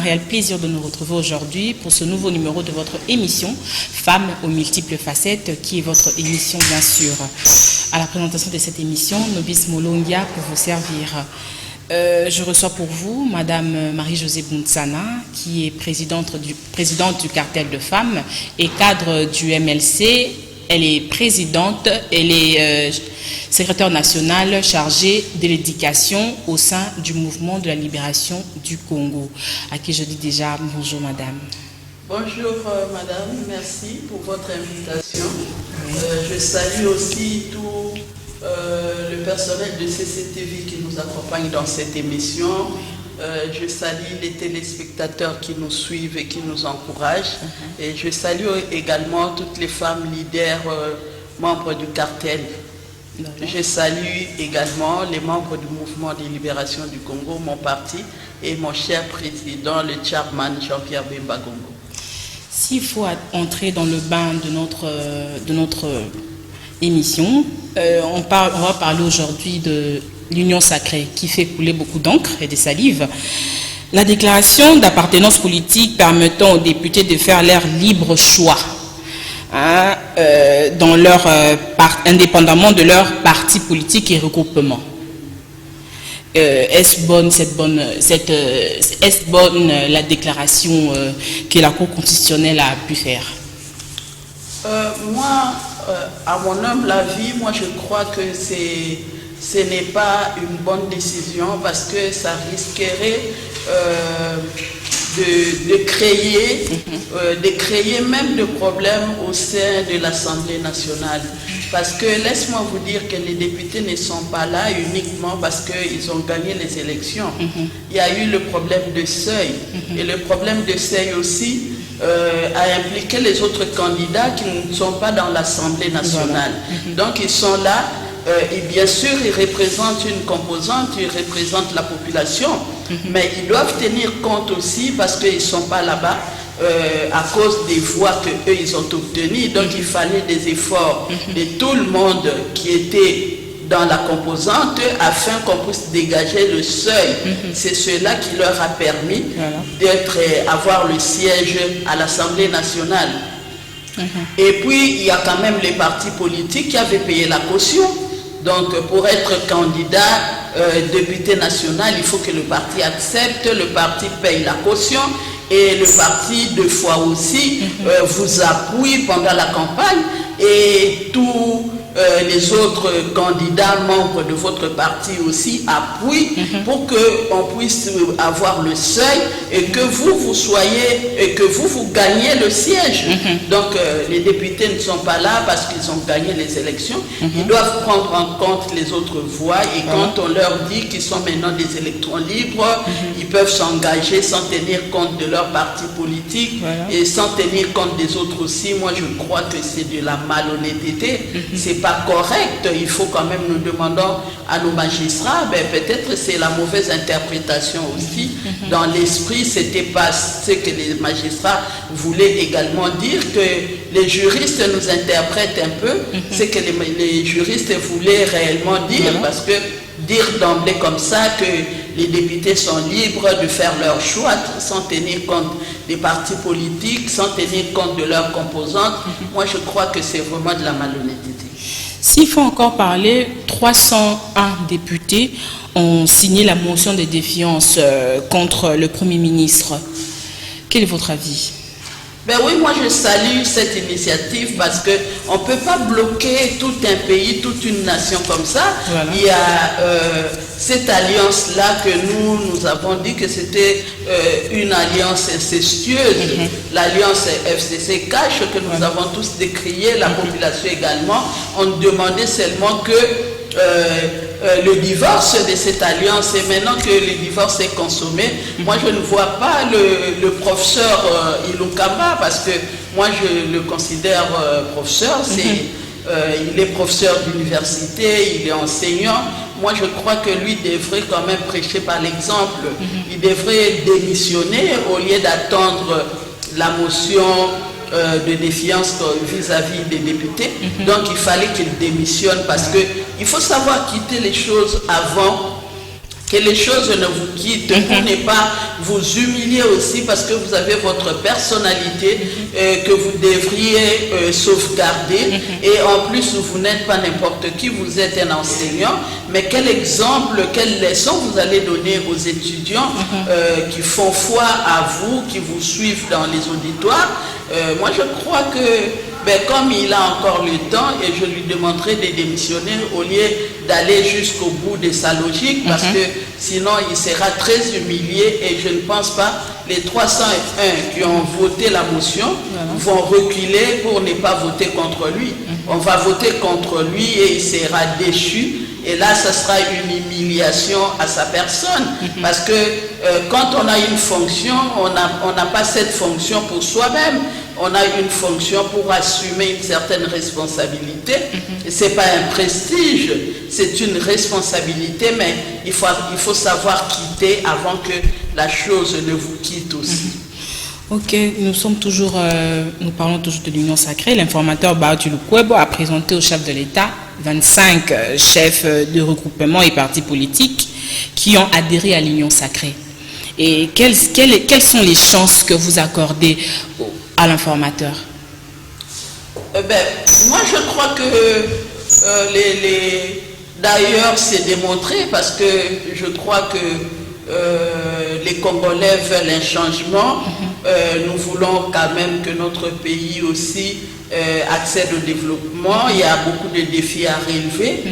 réel plaisir de nous retrouver aujourd'hui pour ce nouveau numéro de votre émission Femmes aux multiples facettes, qui est votre émission bien sûr. À la présentation de cette émission, Nobis Molongia pour vous servir. Je reçois pour vous Madame Marie-Josée Buntsana, qui est présidente du cartel de femmes et cadre du MLC. Elle est présidente, elle est secrétaire nationale chargée de l'éducation au sein du mouvement de la libération du Congo, à qui je dis déjà bonjour madame. Bonjour madame, merci pour votre invitation. Je salue aussi tout le personnel de CCTV qui nous accompagne dans cette émission. Je salue les téléspectateurs qui nous suivent et qui nous encouragent. Et je salue également toutes les femmes leaders, membres du cartel. Je salue également les membres du mouvement de libération du Congo, mon parti, et mon cher président, le chairman Jean-Pierre Bemba Gongo. S'il faut entrer dans le bain de notre émission, on va parler aujourd'hui de l'union sacrée qui fait couler beaucoup d'encre et de salive. La déclaration d'appartenance politique permettant aux députés de faire leur libre choix, indépendamment de leur parti politique et regroupement. Est-ce bonne la déclaration que la Cour constitutionnelle a pu faire? Moi, à mon humble avis, je crois que ce n'est pas une bonne décision parce que ça risquerait de créer même des problèmes au sein de l'Assemblée nationale. Parce que laisse-moi vous dire que les députés ne sont pas là uniquement parce qu'ils ont gagné les élections. Il y a eu le problème de seuil. Et le problème de seuil aussi a impliqué les autres candidats qui ne sont pas dans l'Assemblée nationale. Donc ils sont là. Et bien sûr, ils représentent une composante, ils représentent la population, mais ils doivent tenir compte aussi parce qu'ils ne sont pas là-bas à cause des voix qu'eux, ils ont obtenues. Donc, il fallait des efforts de tout le monde qui était dans la composante afin qu'on puisse dégager le seuil. C'est cela qui leur a permis d'avoir le siège à l'Assemblée nationale. Et puis, il y a quand même les partis politiques qui avaient payé la caution. Donc, pour être candidat député national, il faut que le parti accepte, le parti paye la caution et le parti, deux fois aussi, vous appuie pendant la campagne et tous les autres candidats membres de votre parti aussi appuient pour qu'on puisse avoir le seuil et que vous soyez et que vous gagnez le siège. Donc les députés ne sont pas là parce qu'ils ont gagné les élections. Ils doivent prendre en compte les autres voix et quand on leur dit qu'ils sont maintenant des électrons libres, ils peuvent s'engager sans tenir compte de leur parti politique et sans tenir compte des autres aussi. Moi je crois que c'est de la malhonnêteté. C'est pas correct. Il faut quand même, nous demandons à nos magistrats, peut-être c'est la mauvaise interprétation aussi. Dans l'esprit, c'était pas ce que les magistrats voulaient également dire, que les juristes nous interprètent un peu ce que les juristes voulaient réellement dire, parce que dire d'emblée comme ça que les députés sont libres de faire leur choix sans tenir compte des partis politiques, sans tenir compte de leurs composantes, moi je crois que c'est vraiment de la malhonnêteté. S'il faut encore parler, 301 députés ont signé la motion de défiance contre le Premier ministre. Quel est votre avis? Oui, moi je salue cette initiative parce qu'on ne peut pas bloquer tout un pays, toute une nation comme ça. Il y a cette alliance-là que nous avons dit que c'était une alliance incestueuse. L'alliance FCC cache que nous avons tous décrié, la population également. On demandait seulement que le divorce de cette alliance, et maintenant que le divorce est consommé, moi je ne vois pas le professeur Ilukamba, parce que moi je le considère professeur, il est professeur d'université, il est enseignant. Moi je crois que lui devrait quand même prêcher par l'exemple. Il devrait démissionner au lieu d'attendre la motion de défiance vis-à-vis des députés. Donc il fallait qu'il démissionne parce que il faut savoir quitter les choses avant que les choses ne vous quittent, pour ne pas vous humilier aussi parce que vous avez votre personnalité que vous devriez sauvegarder et en plus vous n'êtes pas n'importe qui, vous êtes un enseignant, mais quel exemple, quelle leçon vous allez donner aux étudiants qui font foi à vous, qui vous suivent dans les auditoires. Moi je crois que comme il a encore le temps, et je lui demanderai de démissionner au lieu d'aller jusqu'au bout de sa logique, parce que sinon il sera très humilié et je ne pense pas les 301 qui ont voté la motion vont reculer pour ne pas voter contre lui. On va voter contre lui et il sera déchu. Et là, ce sera une humiliation à sa personne. Parce que quand on a une fonction, on n'a pas cette fonction pour soi-même. On a une fonction pour assumer une certaine responsabilité. Ce n'est pas un prestige, c'est une responsabilité, mais il faut savoir quitter avant que la chose ne vous quitte aussi. Ok, nous parlons toujours de l'Union sacrée. L'informateur Baotu Lukwebo a présenté au chef de l'État 25 chefs de regroupements et partis politiques qui ont adhéré à l'Union sacrée. Et quelles sont les chances que vous accordez à l'informateur? Moi, je crois que d'ailleurs, c'est démontré parce que je crois que les Congolais veulent un changement. Nous voulons quand même que notre pays aussi accède au développement. Il y a beaucoup de défis à relever.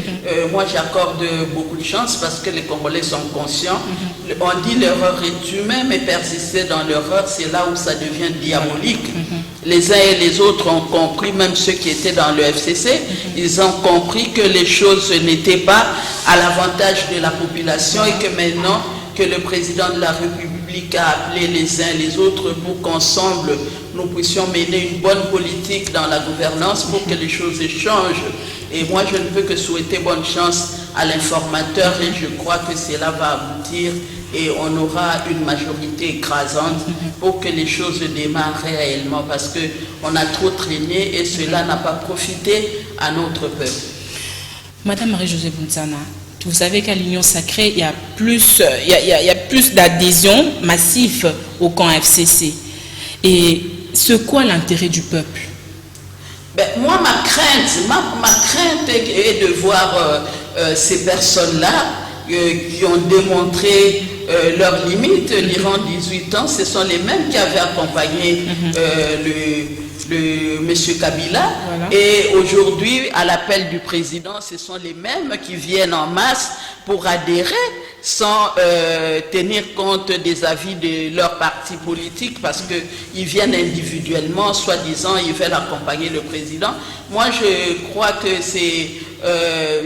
Moi, j'accorde beaucoup de chance parce que les Congolais sont conscients. On dit l'erreur est humaine, mais persister dans l'erreur, c'est là où ça devient diabolique. Les uns et les autres ont compris, même ceux qui étaient dans le FCC, ils ont compris que les choses n'étaient pas à l'avantage de la population et que maintenant que le président de la République a appelé les uns et les autres pour qu'ensemble nous puissions mener une bonne politique dans la gouvernance pour que les choses changent. Et moi, je ne peux que souhaiter bonne chance à l'informateur et je crois que cela va aboutir et on aura une majorité écrasante pour que les choses démarrent réellement parce qu'on a trop traîné et cela n'a pas profité à notre peuple. Madame Marie-Josée Bunzana, vous savez qu'à l'Union sacrée, il y a plus d'adhésion massive au camp FCC. Et c'est quoi l'intérêt du peuple? Moi, ma crainte est de voir ces personnes-là qui ont démontré leurs limites. L'Iran, 18 ans, ce sont les mêmes qui avaient accompagné monsieur Kabila. Voilà. Et aujourd'hui, à l'appel du président, ce sont les mêmes qui viennent en masse pour adhérer sans tenir compte des avis de leur parti politique parce qu'ils viennent individuellement, soi-disant, ils veulent accompagner le président. Moi, je crois que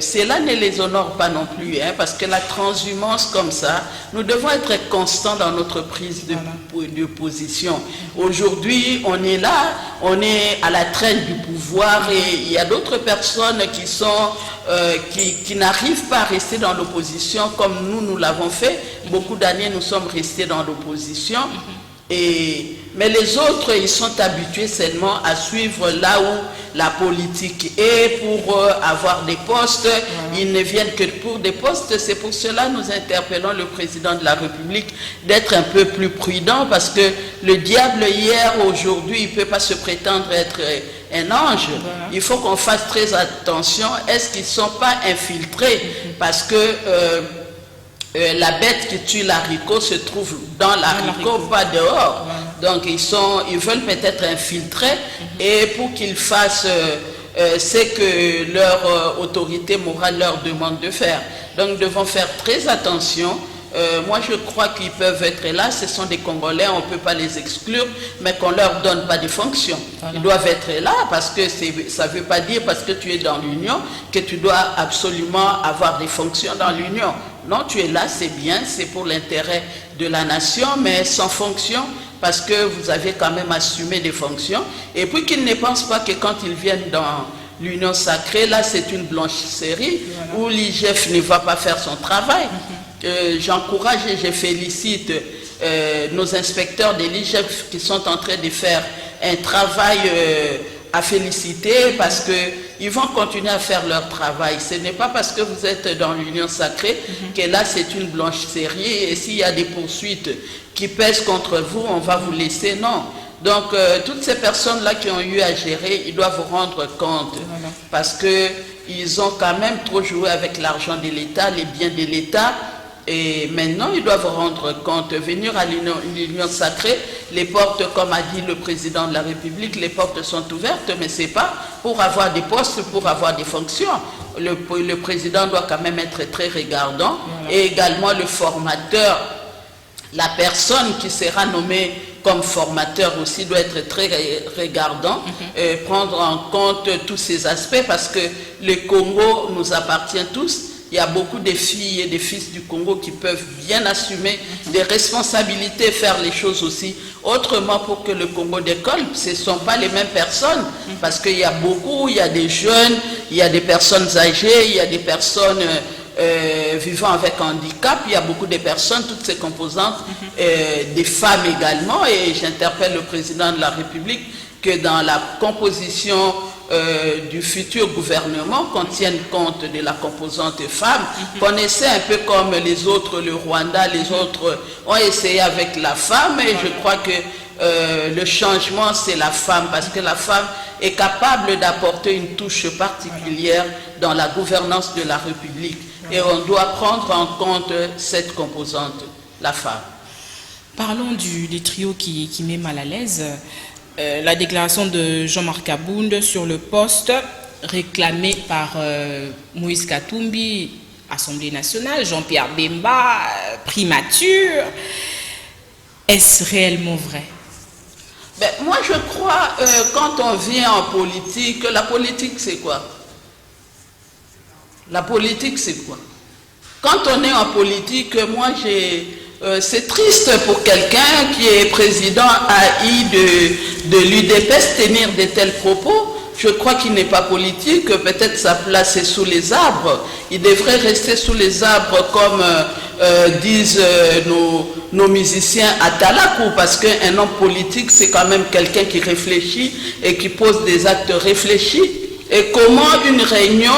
cela ne les honore pas non plus, hein, parce que la transhumance comme ça, nous devons être constants dans notre prise de position. Aujourd'hui, on est là, on est à la traîne du pouvoir et il y a d'autres personnes qui n'arrivent pas à rester dans l'opposition comme nous l'avons fait. Beaucoup d'années, nous sommes restés dans l'opposition. Mais les autres, ils sont habitués seulement à suivre là où la politique est pour avoir des postes. Ils ne viennent que pour des postes. C'est pour cela que nous interpellons le président de la République d'être un peu plus prudent parce que le diable hier, aujourd'hui, il ne peut pas se prétendre être un ange. Il faut qu'on fasse très attention. Est-ce qu'ils ne sont pas infiltrés? Parce que la bête qui tue l'haricot se trouve dans l'haricot, pas dehors. Donc ils veulent peut-être infiltrer et pour qu'ils fassent ce que leur autorité morale leur demande de faire. Donc nous devons faire très attention. Moi je crois qu'ils peuvent être là, ce sont des Congolais, on ne peut pas les exclure, mais qu'on ne leur donne pas de fonctions. Voilà. Ils doivent être là parce que ça ne veut pas dire parce que tu es dans l'Union que tu dois absolument avoir des fonctions dans l'Union. Non, tu es là, c'est bien, c'est pour l'intérêt de la nation, mais sans fonction, parce que vous avez quand même assumé des fonctions. Et puis qu'ils ne pensent pas que quand ils viennent dans l'Union sacrée, là c'est une blanchissserie, où l'IGF ne va pas faire son travail. J'encourage et je félicite nos inspecteurs de l'IGF qui sont en train de faire un travail à féliciter parce que ils vont continuer à faire leur travail. Ce n'est pas parce que vous êtes dans l'union sacrée que là c'est une blanche-série et s'il y a des poursuites qui pèsent contre vous, on va vous laisser. Non. Donc toutes ces personnes-là qui ont eu à gérer, ils doivent vous rendre compte parce qu'ils ont quand même trop joué avec l'argent de l'État, les biens de l'État. Et maintenant, ils doivent rendre compte, venir à l'union sacrée, les portes, comme a dit le président de la République, les portes sont ouvertes, mais ce n'est pas pour avoir des postes, pour avoir des fonctions. Le président doit quand même être très regardant, et également le formateur, la personne qui sera nommée comme formateur aussi doit être très regardant, prendre en compte tous ces aspects, parce que le Congo nous appartient tous. Il y a beaucoup de filles et de fils du Congo qui peuvent bien assumer des responsabilités, faire les choses aussi autrement pour que le Congo décolle. Ce ne sont pas les mêmes personnes, parce qu'il y a beaucoup, il y a des jeunes, il y a des personnes âgées, il y a des personnes vivant avec handicap, il y a beaucoup de personnes, toutes ces composantes, des femmes également, et j'interpelle le président de la République que dans la composition du futur gouvernement, qu'on tienne compte de la composante femme, qu'on essaie un peu comme les autres, le Rwanda, les autres ont essayé avec la femme, et je crois que le changement c'est la femme, parce que la femme est capable d'apporter une touche particulière dans la gouvernance de la République, et on doit prendre en compte cette composante, la femme. Parlons du trio qui met mal à l'aise. La déclaration de Jean-Marc Abound sur le poste réclamé par Moïse Katumbi, Assemblée nationale, Jean-Pierre Bemba, primature. Est-ce réellement vrai? Ben, moi je crois, quand on vient en politique, la politique c'est quoi? La politique c'est quoi? Quand on est en politique, moi c'est triste pour quelqu'un qui est président AI de l'UDPS tenir de tels propos. Je crois qu'il n'est pas politique, peut-être sa place est sous les arbres. Il devrait rester sous les arbres comme disent nos musiciens à Talakou, parce qu'un homme politique c'est quand même quelqu'un qui réfléchit et qui pose des actes réfléchis. Et comment une réunion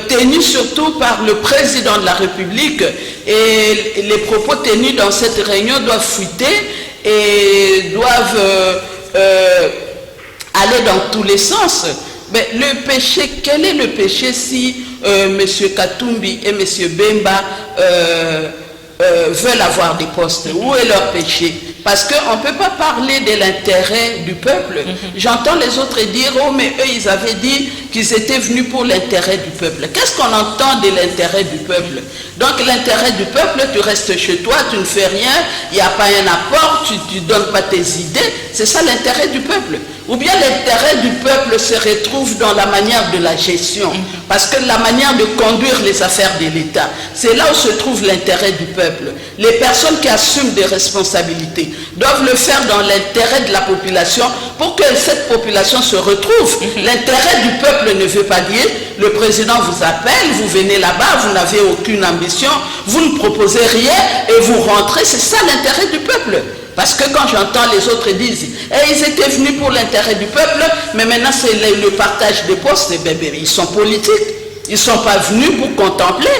tenue surtout par le président de la République, et les propos tenus dans cette réunion doivent fuiter et doivent aller dans tous les sens. Mais le péché, quel est le péché si M. Katumbi et M. Bemba veulent avoir des postes? Où est leur péché? Parce qu'on ne peut pas parler de l'intérêt du peuple. J'entends les autres dire, oh mais eux ils avaient dit qu'ils étaient venus pour l'intérêt du peuple. Qu'est-ce qu'on entend de l'intérêt du peuple? Donc l'intérêt du peuple, tu restes chez toi, tu ne fais rien, il n'y a pas un apport, tu ne donnes pas tes idées. C'est ça l'intérêt du peuple. Ou bien l'intérêt du peuple se retrouve dans la manière de la gestion. Parce que la manière de conduire les affaires de l'État, c'est là où se trouve l'intérêt du peuple. Les personnes qui assument des responsabilités doivent le faire dans l'intérêt de la population pour que cette population se retrouve. L'intérêt du peuple ne veut pas dire le président vous appelle, vous venez là-bas, vous n'avez aucune ambition, vous ne proposez rien et vous rentrez. C'est ça l'intérêt du peuple. Parce que quand j'entends les autres disent ils étaient venus pour l'intérêt du peuple, mais maintenant c'est le partage des postes, ils sont politiques, ils ne sont pas venus pour contempler.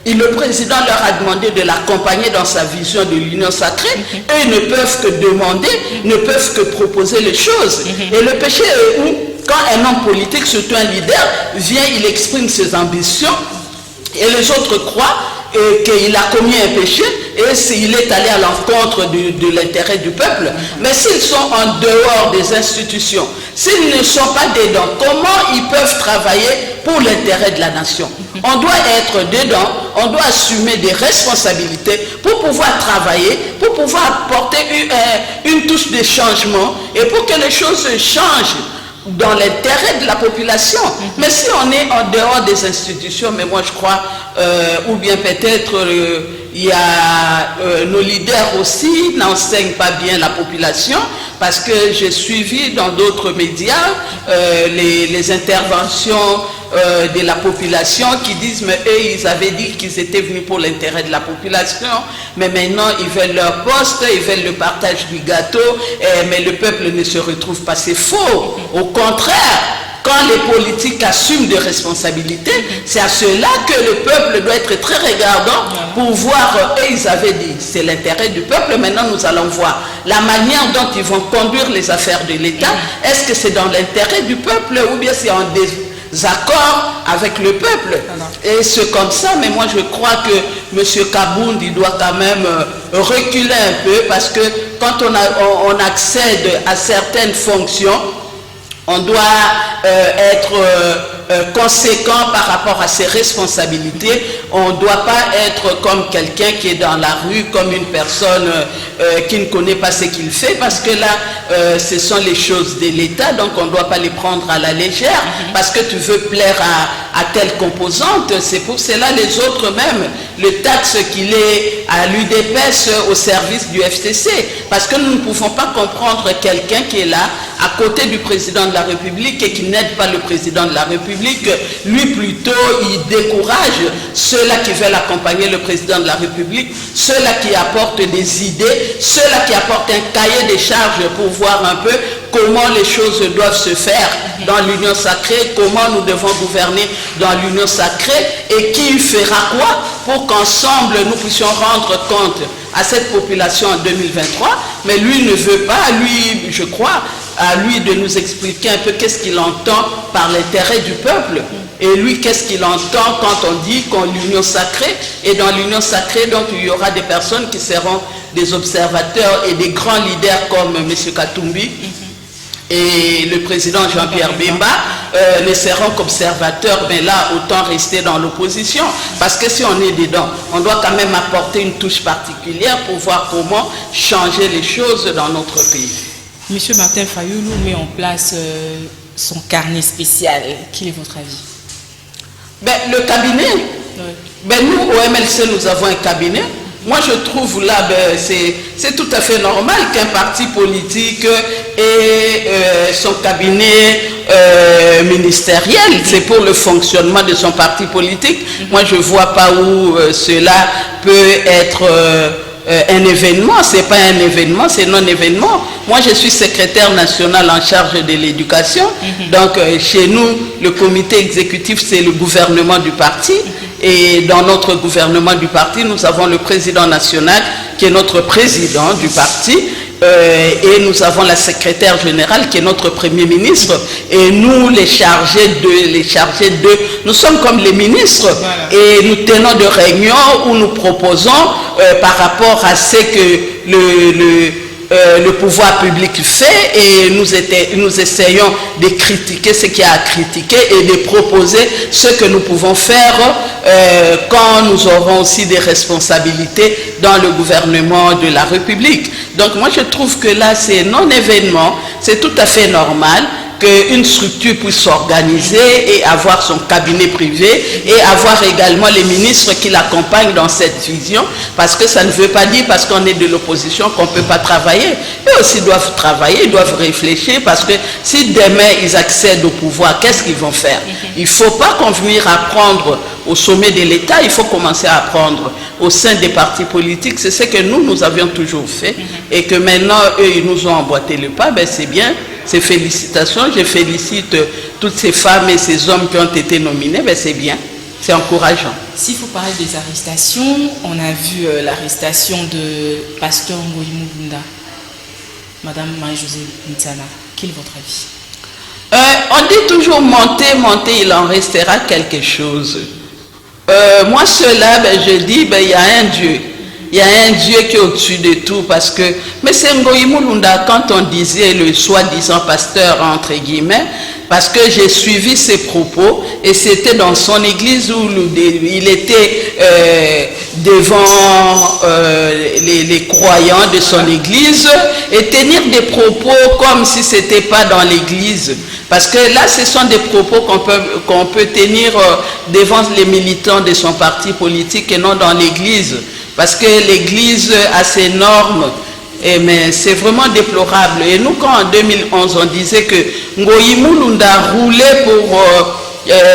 Et le président leur a demandé de l'accompagner dans sa vision de l'union sacrée. Eux ne peuvent que demander, ne peuvent que proposer les choses. Et le péché est où? Quand un homme politique, surtout un leader, vient, il exprime ses ambitions, et les autres croient qu'il a commis un péché, et s'il est allé à l'encontre de l'intérêt du peuple. Mais s'ils sont en dehors des institutions, s'ils ne sont pas dedans, comment ils peuvent travailler pour l'intérêt de la nation? On doit être dedans, on doit assumer des responsabilités pour pouvoir travailler, pour pouvoir apporter une touche de changement et pour que les choses changent dans l'intérêt de la population. Mais si on est en dehors des institutions, mais moi je crois, ou bien peut-être il y a nos leaders aussi n'enseignent pas bien la population, parce que j'ai suivi dans d'autres médias les interventions de la population qui disent mais eux ils avaient dit qu'ils étaient venus pour l'intérêt de la population, mais maintenant ils veulent leur poste, ils veulent le partage du gâteau, mais le peuple ne se retrouve pas. C'est faux. Au contraire, quand les politiques assument des responsabilités, c'est à cela que le peuple doit être très regardant pour voir, et ils avaient dit, c'est l'intérêt du peuple, maintenant nous allons voir la manière dont ils vont conduire les affaires de l'État. Est-ce que c'est dans l'intérêt du peuple ou bien c'est en désaccord avec le peuple? Et c'est comme ça, mais moi je crois que M. Kabound, il doit quand même reculer un peu, parce que quand on accède à certaines fonctions, on doit être conséquent par rapport à ses responsabilités. On ne doit pas être comme quelqu'un qui est dans la rue, comme une personne qui ne connaît pas ce qu'il fait, parce que là, ce sont les choses de l'État, donc on ne doit pas les prendre à la légère, parce que tu veux plaire à telle composante. C'est pour cela les autres même, le taxe qu'il est à l'UDPS au service du FCC, parce que nous ne pouvons pas comprendre quelqu'un qui est là, à côté du président de la République et qui n'aide pas le président de la République. Lui plutôt, il décourage ceux-là qui veulent accompagner le président de la République, ceux-là qui apportent des idées, ceux-là qui apportent un cahier des charges pour voir un peu comment les choses doivent se faire dans l'union sacrée, comment nous devons gouverner dans l'union sacrée, et qui fera quoi pour qu'ensemble nous puissions rendre compte à cette population en 2023. Mais lui ne veut pas, lui, je crois, à lui de nous expliquer un peu qu'est-ce qu'il entend par l'intérêt du peuple. Et lui, qu'est-ce qu'il entend quand on dit qu'on l'union sacrée, et dans l'union sacrée, donc il y aura des personnes qui seront des observateurs et des grands leaders comme M. Katumbi et le président Jean-Pierre Bemba ne seront qu'observateurs, mais là, autant rester dans l'opposition, parce que si on est dedans, on doit quand même apporter une touche particulière pour voir comment changer les choses dans notre pays. Monsieur Martin Fayoulou met en place son carnet spécial. Quel est votre avis? Le cabinet, nous, au MLC, nous avons un cabinet. Moi, je trouve là, c'est tout à fait normal qu'un parti politique ait son cabinet ministériel. C'est pour le fonctionnement de son parti politique. Moi, je ne vois pas où cela peut être un événement. Ce n'est pas un événement, c'est non-événement. Moi, je suis secrétaire national en charge de l'éducation. Donc, chez nous, le comité exécutif, c'est le gouvernement du parti. Et dans notre gouvernement du parti, nous avons le président national qui est notre président du parti. Et nous avons la secrétaire générale qui est notre premier ministre. Et nous, les chargés de, nous sommes comme les ministres. Voilà. Et nous tenons de réunions où nous proposons par rapport à ce que le pouvoir public fait, et nous essayons de critiquer ce qu'il y a à critiquer et de proposer ce que nous pouvons faire quand nous aurons aussi des responsabilités dans le gouvernement de la République. Donc moi je trouve que là c'est non-événement, c'est tout à fait normal qu'une structure puisse s'organiser et avoir son cabinet privé et avoir également les ministres qui l'accompagnent dans cette vision, parce que ça ne veut pas dire parce qu'on est de l'opposition qu'on ne peut pas travailler. Eux aussi doivent travailler, ils doivent réfléchir, parce que si demain ils accèdent au pouvoir, qu'est-ce qu'ils vont faire? Il ne faut pas qu'on vienne apprendre au sommet de l'État, il faut commencer à apprendre au sein des partis politiques. C'est ce que nous avions toujours fait, et que maintenant eux ils nous ont emboîté le pas. C'est bien. Ces félicitations, je félicite toutes ces femmes et ces hommes qui ont été nominés, c'est bien, c'est encourageant. S'il faut parler des arrestations, on a vu l'arrestation de Pasteur Ngoïmou Bunda. Madame Marie-Josée Ntsana, quel est votre avis? On dit toujours monter, monter, il en restera quelque chose. Moi, cela, je dis, il y a un Dieu. Il y a un Dieu qui est au-dessus de tout, parce que M. Ngoïmou Bunda, quand on disait le soi-disant pasteur, entre guillemets, parce que j'ai suivi ses propos, et c'était dans son église où il était devant les croyants de son église, et tenir des propos comme si ce n'était pas dans l'église. Parce que là, ce sont des propos qu'on peut tenir devant les militants de son parti politique et non dans l'église. Parce que l'église a ses normes, mais c'est vraiment déplorable. Et nous, quand en 2011, on disait que Ngoïmou Bunda roulait pour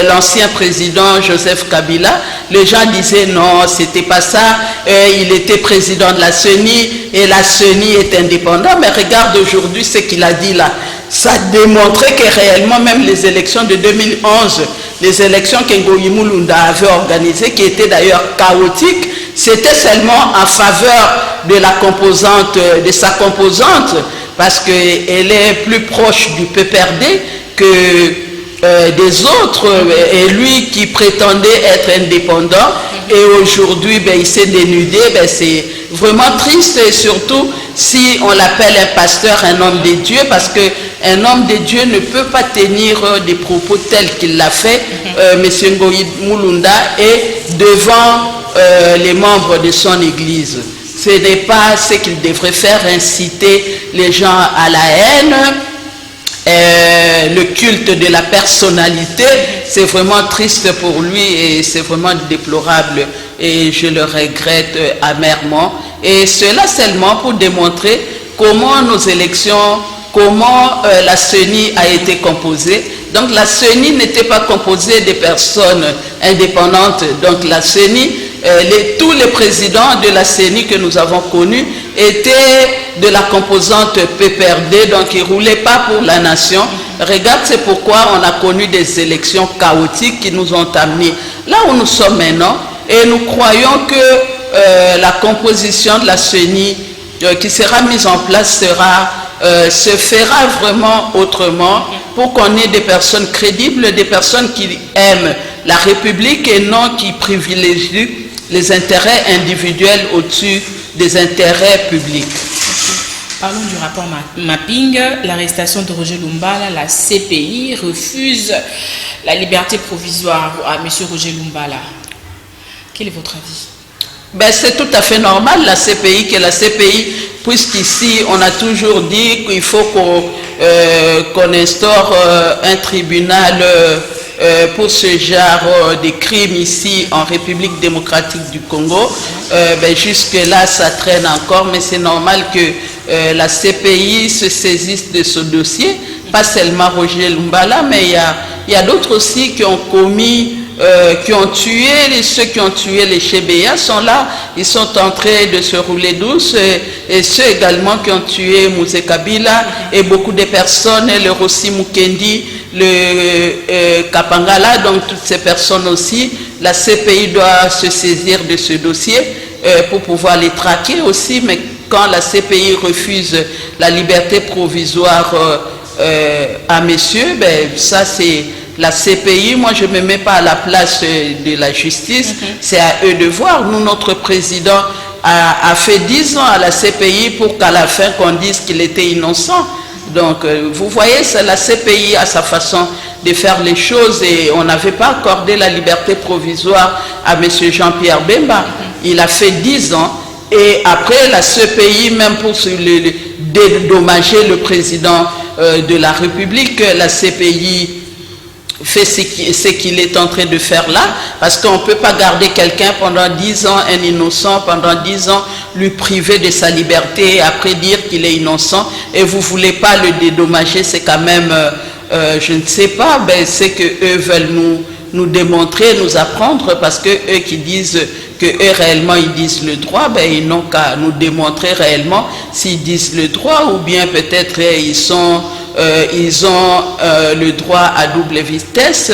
l'ancien président Joseph Kabila, les gens disaient non, c'était pas ça, il était président de la CENI et la CENI est indépendante. Mais regarde aujourd'hui ce qu'il a dit là. Ça démontrait que réellement, même les élections de 2011, les élections qu'Ngoyi Mulunda avait organisées, qui étaient d'ailleurs chaotiques, c'était seulement en faveur de la composante, de sa composante, parce qu'elle est plus proche du PPRD que des autres, et lui qui prétendait être indépendant, et aujourd'hui il s'est dénudé, c'est vraiment triste, et surtout si on l'appelle un pasteur, un homme de Dieu, parce qu'un homme de Dieu ne peut pas tenir des propos tels qu'il l'a fait, M. Ngoyi Mulunda, et devant les membres de son église. Ce n'est pas ce qu'il devrait faire, inciter les gens à la haine, le culte de la personnalité. C'est vraiment triste pour lui et c'est vraiment déplorable et je le regrette amèrement. Et cela seulement pour démontrer comment nos élections, comment la CENI a été composée. Donc la CENI n'était pas composée de personnes indépendantes. Donc la CENI, tous les présidents de la CENI que nous avons connus étaient de la composante PPRD, donc ils ne roulaient pas pour la nation. Regarde, c'est pourquoi on a connu des élections chaotiques qui nous ont amenés là où nous sommes maintenant. Et nous croyons que la composition de la CENI qui sera mise en place se fera vraiment autrement pour qu'on ait des personnes crédibles, des personnes qui aiment la République et non qui privilégient les intérêts individuels au-dessus des intérêts publics. Parlons du rapport Mapping. L'arrestation de Roger Lumbala, la CPI refuse la liberté provisoire à M. Roger Lumbala. Quel est votre avis? C'est tout à fait normal, la CPI, puisqu'ici, on a toujours dit qu'il faut qu'on instaure un tribunal pour ce genre de crimes ici en République démocratique du Congo. Jusque-là, ça traîne encore, mais c'est normal que la CPI se saisisse de ce dossier. Pas seulement Roger Lumbala, mais il y a d'autres aussi qui ont commis, qui ont tué, ceux qui ont tué les Chebea sont là, ils sont en train de se rouler douce, et ceux également qui ont tué Mouzé Kabila et beaucoup de personnes, le Rossi Mukendi, le Kapangala, donc toutes ces personnes aussi, la CPI doit se saisir de ce dossier pour pouvoir les traquer aussi, mais quand la CPI refuse la liberté provisoire à messieurs, ça c'est la CPI. Moi je ne me mets pas à la place de la justice, c'est à eux de voir. Nous, notre président a fait 10 ans à la CPI pour qu'à la fin qu'on dise qu'il était innocent. Donc vous voyez, c'est la CPI à sa façon de faire les choses et on n'avait pas accordé la liberté provisoire à M. Jean-Pierre Bemba. Il a fait 10 ans et après la CPI, même pour dédommager le président de la République, la CPI fait ce qu'il est en train de faire là, parce qu'on ne peut pas garder quelqu'un pendant 10 ans, un innocent, pendant 10 ans, lui priver de sa liberté et après dire qu'il est innocent et vous ne voulez pas le dédommager. C'est quand même, je ne sais pas, c'est qu'eux veulent nous démontrer, nous apprendre, parce que eux qui disent que eux réellement ils disent le droit, ils n'ont qu'à nous démontrer réellement s'ils disent le droit ou bien peut-être ils ont le droit à double vitesse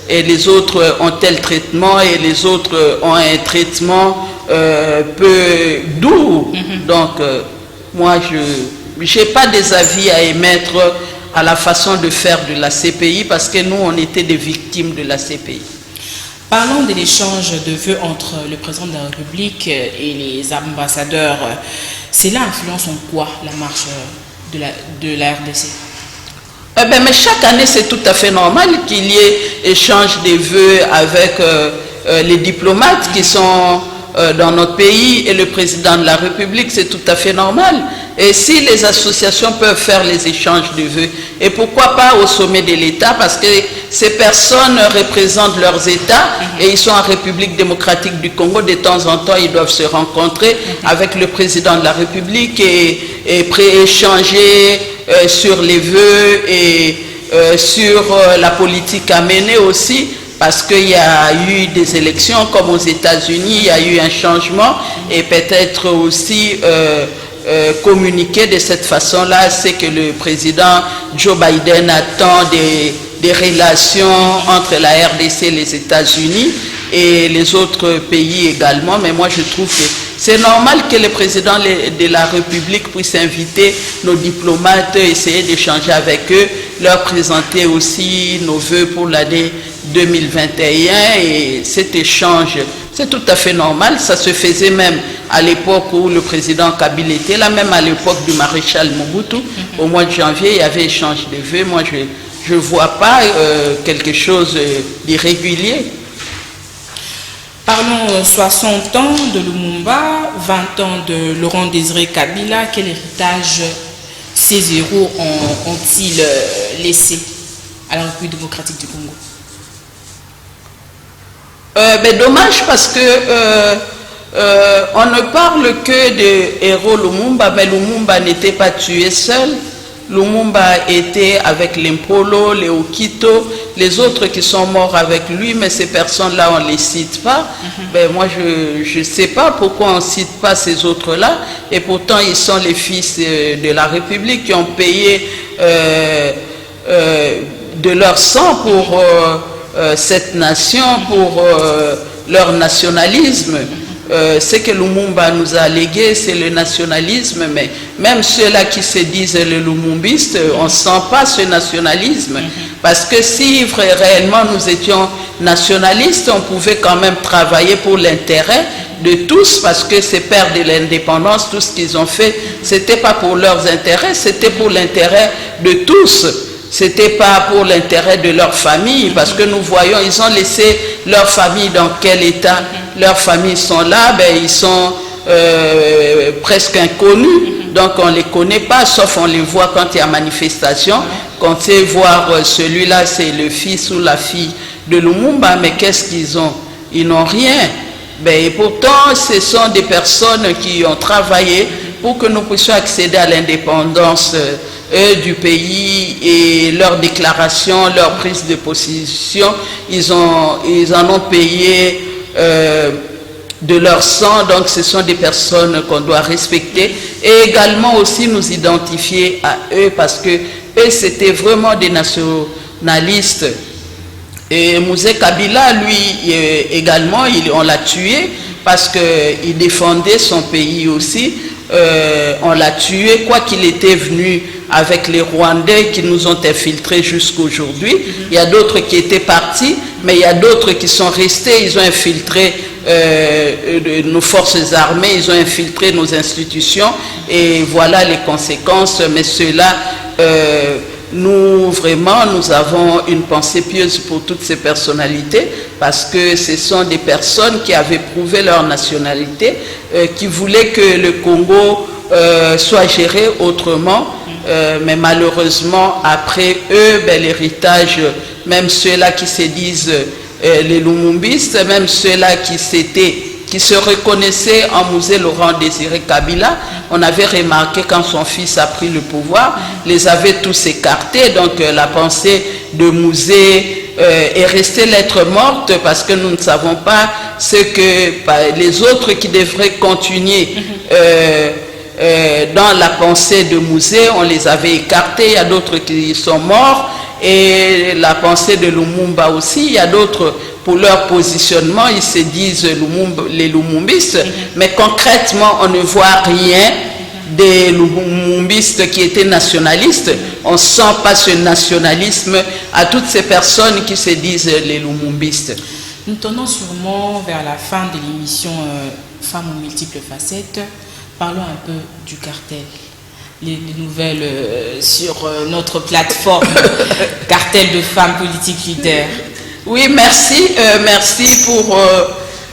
et les autres ont tel traitement et les autres ont un traitement peu doux. Donc moi je n'ai pas des avis à émettre à la façon de faire de la CPI parce que nous on était des victimes de la CPI. Parlons de l'échange de vœux entre le président de la République et les ambassadeurs. Cela influence en quoi la marche de la RDC? Mais chaque année, c'est tout à fait normal qu'il y ait échange des vœux avec les diplomates qui sont dans notre pays et le président de la République, c'est tout à fait normal. Et si les associations peuvent faire les échanges de vœux, et pourquoi pas au sommet de l'État, parce que ces personnes représentent leurs États et ils sont en République démocratique du Congo, de temps en temps ils doivent se rencontrer avec le président de la République et échanger sur les vœux et sur la politique à mener aussi. parce qu'il y a eu des élections comme aux États-Unis, il y a eu un changement et peut-être aussi communiquer de cette façon-là, c'est que le président Joe Biden attend des relations entre la RDC et les États-Unis et les autres pays également, mais moi je trouve que c'est normal que le président de la République puisse inviter nos diplomates, essayer d'échanger avec eux, leur présenter aussi nos vœux pour l'année 2021 et cet échange, c'est tout à fait normal. Ça se faisait même à l'époque où le président Kabila était là, même à l'époque du maréchal Mobutu. Au mois de janvier, il y avait échange de vœux. Moi, je ne vois pas quelque chose d'irrégulier. Parlons 60 ans de Lumumba, 20 ans de Laurent Désiré Kabila. Quel héritage ces héros ont-ils laissé à la République démocratique du Congo? Dommage parce que on ne parle que de héros Lumumba, mais Lumumba n'était pas tué seul. Lumumba était avec l'Impolo, les Okito, les autres qui sont morts avec lui, mais ces personnes-là, on ne les cite pas. Moi, je ne sais pas pourquoi on ne cite pas ces autres-là, et pourtant, ils sont les fils de la République qui ont payé de leur sang pour cette nation, pour leur nationalisme. Ce que Lumumba nous a légué, c'est le nationalisme, mais même ceux-là qui se disent les lumumbistes, on ne sent pas ce nationalisme. Parce que si réellement nous étions nationalistes, on pouvait quand même travailler pour l'intérêt de tous, parce que ces pères de l'indépendance, tout ce qu'ils ont fait, ce n'était pas pour leurs intérêts, c'était pour l'intérêt de tous. C'était pas pour l'intérêt de leur famille, parce que nous voyons, ils ont laissé leur famille dans quel état? Leurs familles sont là, ils sont presque inconnus, donc on ne les connaît pas, sauf on les voit quand il y a manifestation. Quand on sait voir celui-là, c'est le fils ou la fille de Lumumba, mais qu'est-ce qu'ils ont? Ils n'ont rien. Et pourtant, ce sont des personnes qui ont travaillé pour que nous puissions accéder à l'indépendance du pays, et leur déclaration, leur prise de position, ils en ont payé de leur sang, donc ce sont des personnes qu'on doit respecter et également aussi nous identifier à eux, parce que eux c'était vraiment des nationalistes. Et Mouzé Kabila, lui également, on l'a tué parce qu'il défendait son pays aussi. On l'a tué, quoi qu'il était venu avec les Rwandais qui nous ont infiltrés jusqu'aujourd'hui. Il y a d'autres qui étaient partis, mais il y a d'autres qui sont restés. Ils ont infiltré nos forces armées, ils ont infiltré nos institutions, et voilà les conséquences. Mais ceux-là, nous avons une pensée pieuse pour toutes ces personnalités, parce que ce sont des personnes qui avaient prouvé leur nationalité, qui voulaient que le Congo soit géré autrement, mais malheureusement après eux, l'héritage, même ceux-là qui se disent les lumumbistes, même ceux-là qui se reconnaissaient en Mouzé Laurent Désiré Kabila, on avait remarqué quand son fils a pris le pouvoir, les avait tous écartés, donc la pensée de Mouzé est restée lettre morte, parce que nous ne savons pas ce que les autres qui devraient continuer dans la pensée de Mouzé, on les avait écartés. Il y a d'autres qui sont morts, et la pensée de Lumumba aussi, il y a d'autres, pour leur positionnement, ils se disent les lumumbistes, mais concrètement, on ne voit rien des lumumbistes qui étaient nationalistes. On ne sent pas ce nationalisme à toutes ces personnes qui se disent les lumumbistes. Nous tournons sûrement vers la fin de l'émission Femmes aux multiples facettes. Parlons un peu du cartel. Les nouvelles sur notre plateforme Cartel de femmes politiques leaders. Oui, merci. Merci pour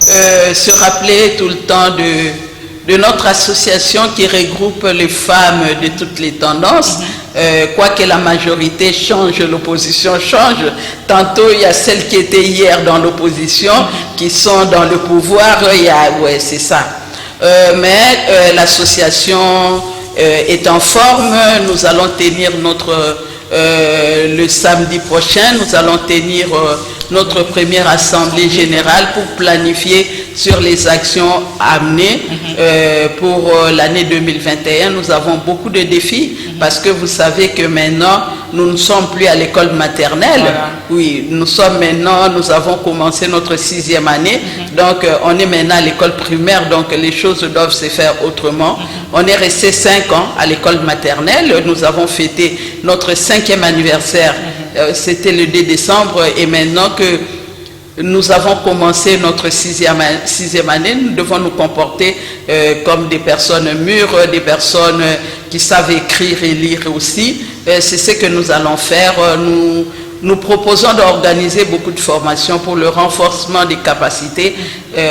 se rappeler tout le temps de notre association qui regroupe les femmes de toutes les tendances. Quoique la majorité change, l'opposition change. Tantôt, il y a celles qui étaient hier dans l'opposition, qui sont dans le pouvoir. Ouais, c'est ça. Mais l'association est en forme. Nous allons tenir notre le samedi prochain, nous allons tenir notre première assemblée générale pour planifier sur les actions amenées pour l'année 2021. Nous avons beaucoup de défis parce que vous savez que maintenant, nous ne sommes plus à l'école maternelle. Voilà. Oui, nous avons commencé notre 6e année. Donc, on est maintenant à l'école primaire, donc les choses doivent se faire autrement. On est resté 5 ans à l'école maternelle. Nous avons fêté notre 5e anniversaire. C'était le 2 décembre et maintenant que nous avons commencé notre 6e année, nous devons nous comporter comme des personnes mûres, des personnes qui savent écrire et lire aussi. C'est ce que nous allons faire. Nous proposons d'organiser beaucoup de formations pour le renforcement des capacités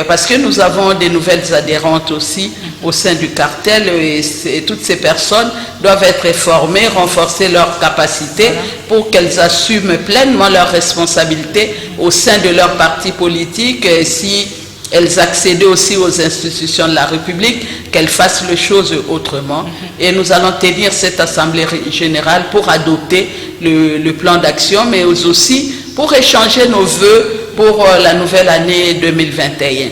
parce que nous avons des nouvelles adhérentes aussi au sein du cartel et toutes ces personnes doivent être formées, renforcer leurs capacités pour qu'elles assument pleinement leurs responsabilités au sein de leur parti politique. Si elles accédaient aussi aux institutions de la République, qu'elles fassent les choses autrement. Et nous allons tenir cette assemblée générale pour adopter le plan d'action, mais aussi pour échanger nos vœux pour la nouvelle année 2021.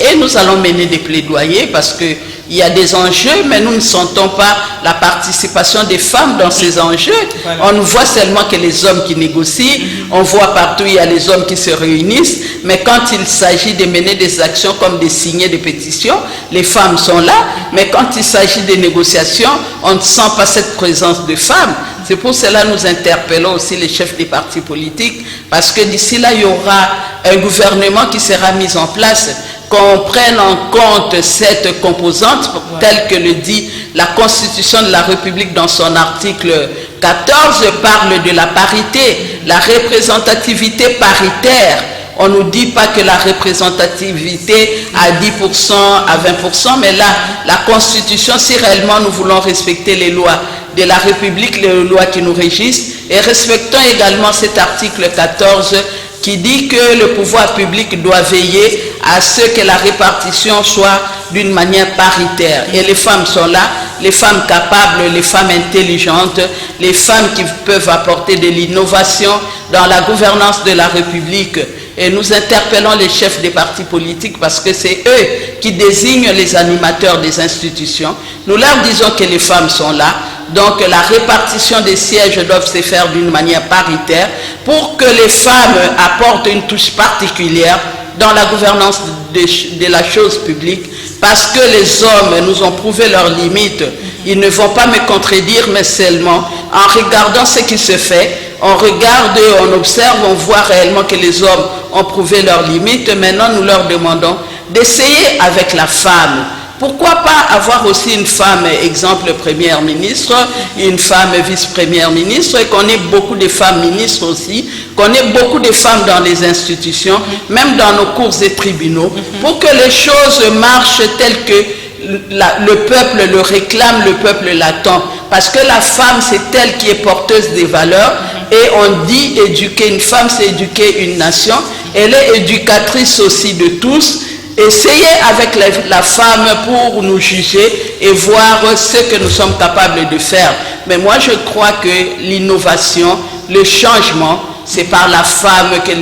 Et nous allons mener des plaidoyers parce qu'il y a des enjeux, mais nous ne sentons pas la participation des femmes dans ces enjeux. Voilà. On voit seulement que les hommes qui négocient, on voit partout il y a les hommes qui se réunissent, mais quand il s'agit de mener des actions comme de signer des pétitions, les femmes sont là, mais quand il s'agit des négociations, on ne sent pas cette présence de femmes. C'est pour cela que nous interpellons aussi les chefs des partis politiques, parce que d'ici là, il y aura un gouvernement qui sera mis en place, qu'on prenne en compte cette composante, telle que le dit la Constitution de la République dans son article 14, parle de la parité, la représentativité paritaire. On ne nous dit pas que la représentativité à 10%, à 20%, mais là, la Constitution, si réellement nous voulons respecter les lois de la République, les lois qui nous régissent, et respectons également cet article 14 qui dit que le pouvoir public doit veiller à ce que la répartition soit d'une manière paritaire. Et les femmes sont là, les femmes capables, les femmes intelligentes, les femmes qui peuvent apporter de l'innovation dans la gouvernance de la République. Et nous interpellons les chefs des partis politiques parce que c'est eux qui désignent les animateurs des institutions. Nous leur disons que les femmes sont là. Donc la répartition des sièges doit se faire d'une manière paritaire pour que les femmes apportent une touche particulière dans la gouvernance de la chose publique, parce que les hommes nous ont prouvé leurs limites. Ils ne vont pas me contredire, mais seulement en regardant ce qui se fait, on regarde, on observe, on voit réellement que les hommes ont prouvé leurs limites. Maintenant, nous leur demandons d'essayer avec la femme. Pourquoi pas avoir aussi une femme, exemple première ministre, une femme vice-première ministre, et qu'on ait beaucoup de femmes ministres aussi, qu'on ait beaucoup de femmes dans les institutions, même dans nos cours et tribunaux, pour que les choses marchent telles que le peuple le réclame, le peuple l'attend. Parce que la femme, c'est elle qui est porteuse des valeurs, et on dit éduquer une femme, c'est éduquer une nation. Elle est éducatrice aussi de tous. Essayez avec la femme pour nous juger et voir ce que nous sommes capables de faire. Mais moi, je crois que l'innovation, le changement, c'est par la femme que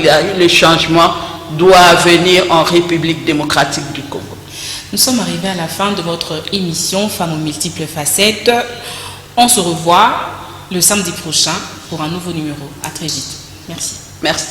le changement doit venir en République démocratique du Congo. Nous sommes arrivés à la fin de votre émission Femmes aux multiples facettes. On se revoit le samedi prochain pour un nouveau numéro. À très vite. Merci. Merci.